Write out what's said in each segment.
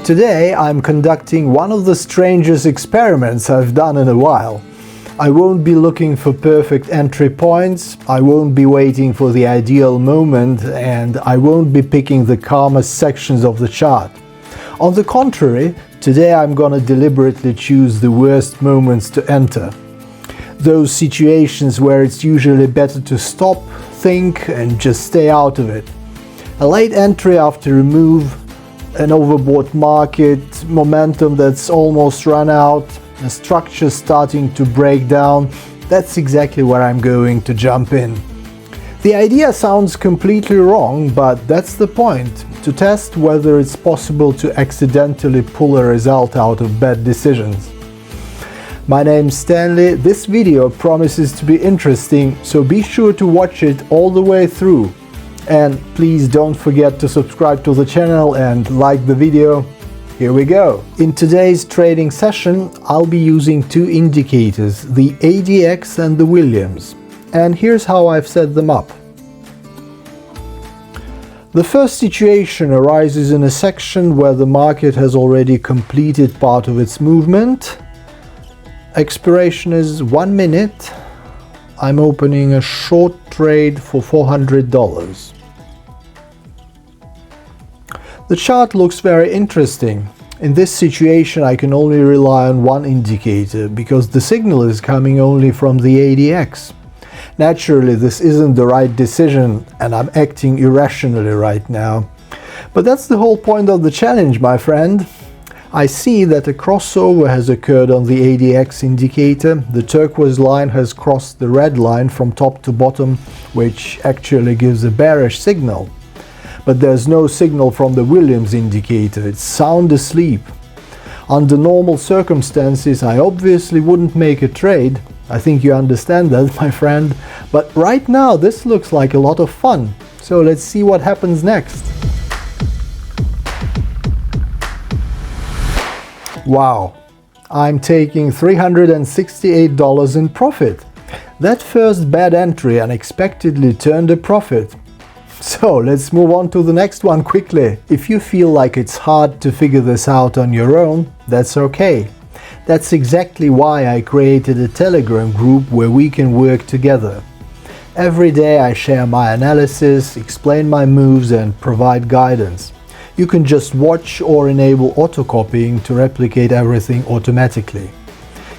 Today I'm conducting one of the strangest experiments I've done in a while. I won't be looking for perfect entry points, I won't be waiting for the ideal moment, and I won't be picking the calmest sections of the chart. On the contrary, today I'm gonna deliberately choose the worst moments to enter. Those situations where it's usually better to stop, think, and just stay out of it. A late entry after a move, an overbought market, momentum that's almost run out, a structure starting to break down, that's exactly where I'm going to jump in. The idea sounds completely wrong, but that's the point, to test whether it's possible to accidentally pull a result out of bad decisions. My name's Stanley, this video promises to be interesting, so be sure to watch it all the way through. And please don't forget to subscribe to the channel and like the video. Here we go. In today's trading session, I'll be using two indicators, the ADX and the Williams. And here's how I've set them up. The first situation arises in a section where the market has already completed part of its movement. Expiration is 1 minute. I'm opening a short trade for $400. The chart looks very interesting. In this situation, I can only rely on one indicator because the signal is coming only from the ADX. Naturally, this isn't the right decision and I'm acting irrationally right now. But that's the whole point of the challenge, my friend. I see that a crossover has occurred on the ADX indicator. The turquoise line has crossed the red line from top to bottom, which actually gives a bearish signal. But there's no signal from the Williams indicator, it's sound asleep. Under normal circumstances, I obviously wouldn't make a trade. I think you understand that, my friend. But right now, this looks like a lot of fun. So let's see what happens next. Wow, I'm taking $368 in profit. That first bad entry unexpectedly turned a profit. So let's move on to the next one quickly. If you feel like it's hard to figure this out on your own, that's okay. That's exactly why I created a Telegram group where we can work together. Every day I share my analysis, explain my moves and provide guidance. You can just watch or enable auto-copying to replicate everything automatically.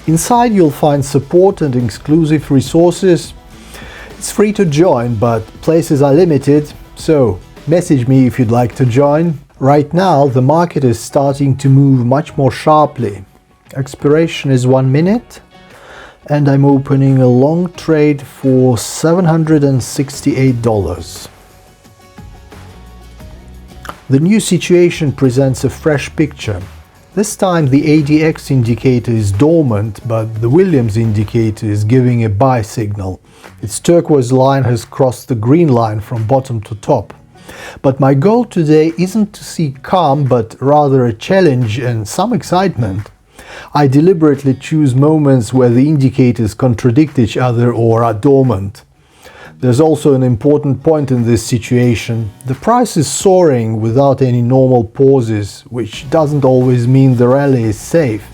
Inside you'll find support and exclusive resources. It's free to join, but places are limited, so message me if you'd like to join. Right now, the market is starting to move much more sharply. Expiration is 1 minute, and I'm opening a long trade for $768. The new situation presents a fresh picture. This time the ADX indicator is dormant, but the Williams indicator is giving a buy signal. Its turquoise line has crossed the green line from bottom to top. But my goal today isn't to seek calm, but rather a challenge and some excitement. I deliberately choose moments where the indicators contradict each other or are dormant. There's also an important point in this situation. The price is soaring without any normal pauses, which doesn't always mean the rally is safe.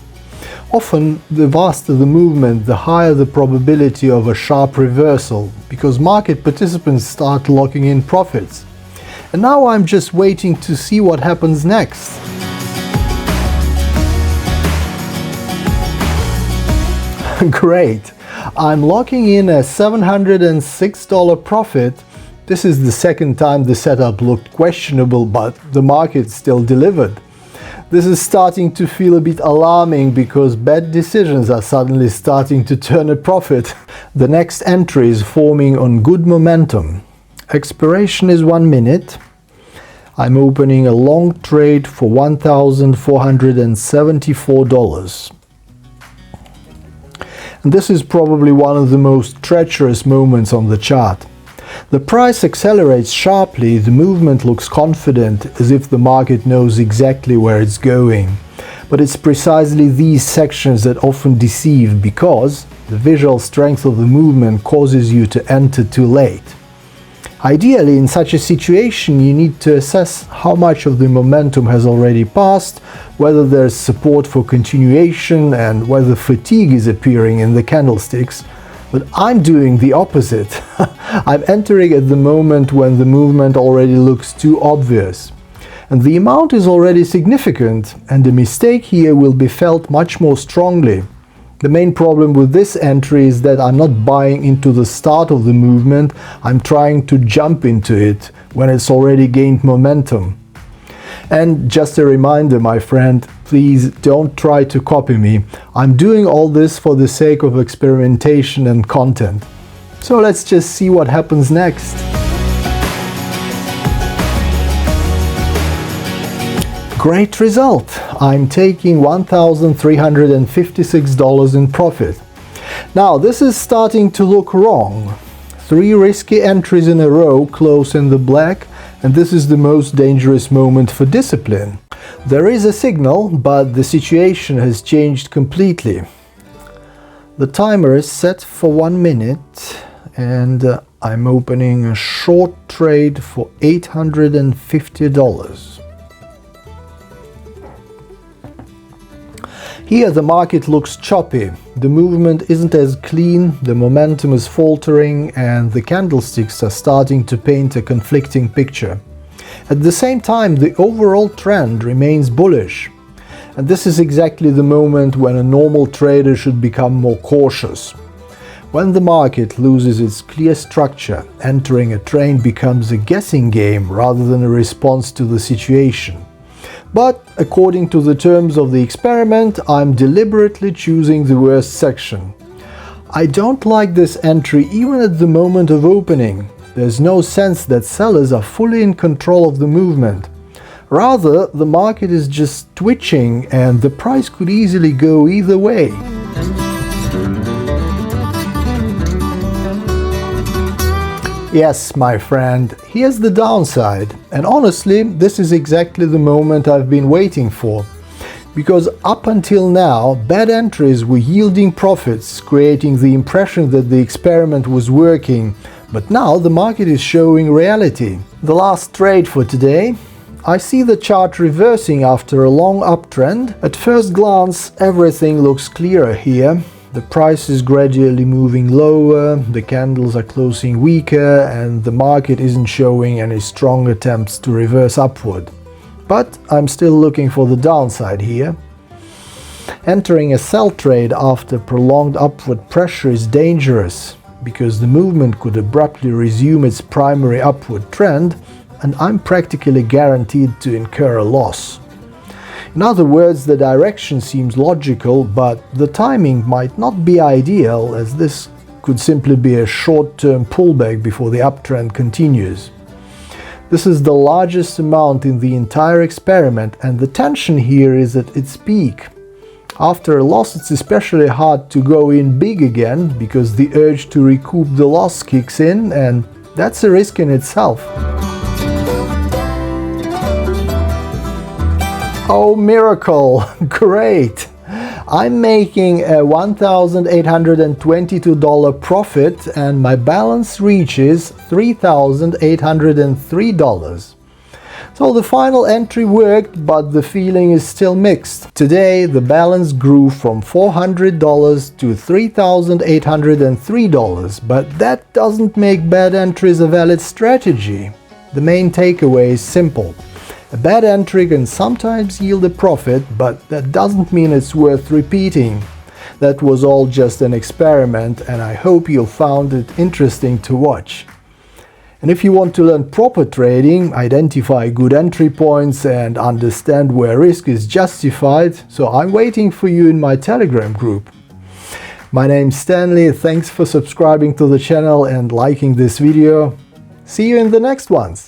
Often, the vaster the movement, the higher the probability of a sharp reversal, because market participants start locking in profits. And now I'm just waiting to see what happens next. Great! I'm locking in a $706 profit. This is the second time the setup looked questionable, but the market still delivered. This is starting to feel a bit alarming because bad decisions are suddenly starting to turn a profit. The next entry is forming on good momentum. Expiration is 1 minute. I'm opening a long trade for $1,474. And this is probably one of the most treacherous moments on the chart. The price accelerates sharply, the movement looks confident, as if the market knows exactly where it's going. But it's precisely these sections that often deceive because the visual strength of the movement causes you to enter too late. Ideally, in such a situation, you need to assess how much of the momentum has already passed, whether there's support for continuation, and whether fatigue is appearing in the candlesticks. But I'm doing the opposite. I'm entering at the moment when the movement already looks too obvious. And the amount is already significant, and the mistake here will be felt much more strongly. The main problem with this entry is that I'm not buying into the start of the movement, I'm trying to jump into it when it's already gained momentum. And just a reminder, my friend, please don't try to copy me. I'm doing all this for the sake of experimentation and content. So let's just see what happens next. Great result! I'm taking $1,356 in profit. Now this is starting to look wrong. 3 risky entries in a row close in the black, and this is the most dangerous moment for discipline. There is a signal, but the situation has changed completely. The timer is set for 1 minute, and I'm opening a short trade for $850. Here the market looks choppy, the movement isn't as clean, the momentum is faltering, and the candlesticks are starting to paint a conflicting picture. At the same time, the overall trend remains bullish. And this is exactly the moment when a normal trader should become more cautious. When the market loses its clear structure, entering a trade becomes a guessing game rather than a response to the situation. But according to the terms of the experiment, I'm deliberately choosing the worst section. I don't like this entry even at the moment of opening. There's no sense that sellers are fully in control of the movement. Rather, the market is just twitching and the price could easily go either way. Yes, my friend, here's the downside. And honestly, this is exactly the moment I've been waiting for. Because up until now, bad entries were yielding profits, creating the impression that the experiment was working. But now the market is showing reality. The last trade for today. I see the chart reversing after a long uptrend. At first glance, everything looks clearer here. The price is gradually moving lower, the candles are closing weaker, and the market isn't showing any strong attempts to reverse upward. But I'm still looking for the downside here. Entering a sell trade after prolonged upward pressure is dangerous, because the movement could abruptly resume its primary upward trend, and I'm practically guaranteed to incur a loss. In other words, the direction seems logical, but the timing might not be ideal, as this could simply be a short-term pullback before the uptrend continues. This is the largest amount in the entire experiment, and the tension here is at its peak. After a loss, it's especially hard to go in big again, because the urge to recoup the loss kicks in, and that's a risk in itself. Oh, miracle! Great! I'm making a $1,822 profit and my balance reaches $3,803. So the final entry worked, but the feeling is still mixed. Today the balance grew from $400 to $3,803, but that doesn't make bad entries a valid strategy. The main takeaway is simple. A bad entry can sometimes yield a profit, but that doesn't mean it's worth repeating. That was all just an experiment, and I hope you found it interesting to watch. And if you want to learn proper trading, identify good entry points, and understand where risk is justified, so I'm waiting for you in my Telegram group. My name's Stanley, thanks for subscribing to the channel and liking this video. See you in the next ones!